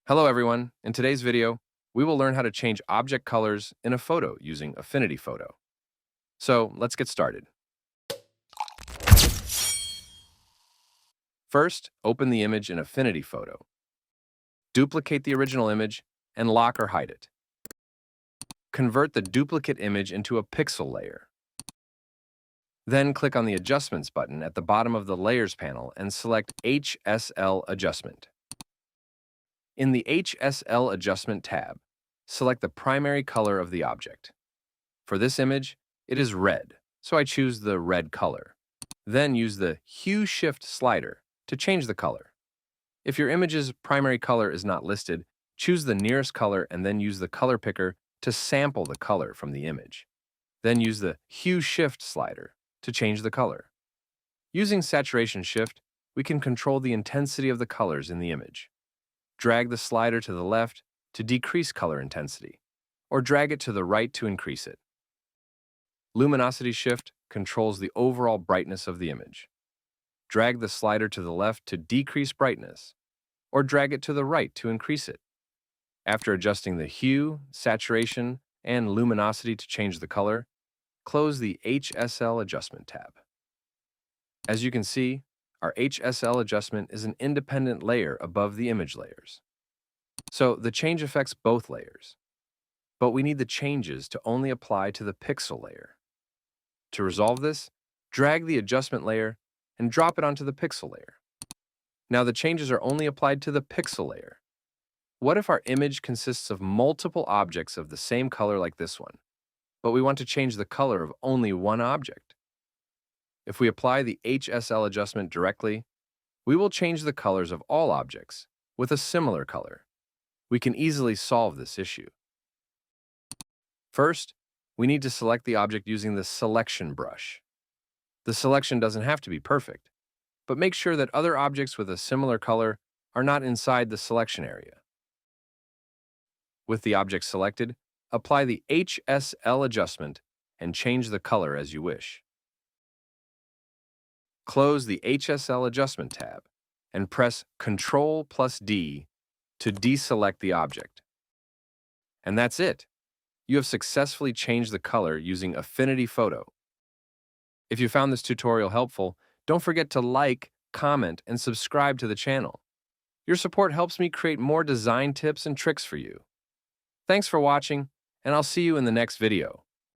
Hello everyone. In today's video, we will learn how to change object colors in a photo using Affinity Photo. So let's get started. First, open the image in Affinity Photo. Duplicate the original image and lock or hide it. Convert the duplicate image into a pixel layer. Then click on the Adjustments button at the bottom of the Layers panel and select HSL Adjustment. In the HSL Adjustment tab, select the primary color of the object. For this image, it is red, so I choose the red color. Then use the Hue Shift slider to change the color. If your image's primary color is not listed, choose the nearest color and then use the color picker to sample the color from the image. Then use the Hue Shift slider to change the color. Using Saturation Shift, we can control the intensity of the colors in the image. Drag the slider to the left to decrease color intensity, or drag it to the right to increase it. Luminosity Shift controls the overall brightness of the image. Drag the slider to the left to decrease brightness, or drag it to the right to increase it. After adjusting the hue, saturation, and luminosity to change the color, close the HSL Adjustment tab. As you can see, our HSL adjustment is an independent layer above the image layers. So the change affects both layers, but we need the changes to only apply to the pixel layer. To resolve this, drag the adjustment layer and drop it onto the pixel layer. Now the changes are only applied to the pixel layer. What if our image consists of multiple objects of the same color like this one, but we want to change the color of only one object? If we apply the HSL adjustment directly, we will change the colors of all objects with a similar color. We can easily solve this issue. First, we need to select the object using the selection brush. The selection doesn't have to be perfect, but make sure that other objects with a similar color are not inside the selection area. With the object selected, apply the HSL adjustment and change the color as you wish. Close the HSL Adjustment tab and press Ctrl+D to deselect the object. And that's it. You have successfully changed the color using Affinity Photo. If you found this tutorial helpful, don't forget to like, comment, and subscribe to the channel. Your support helps me create more design tips and tricks for you. Thanks for watching, and I'll see you in the next video.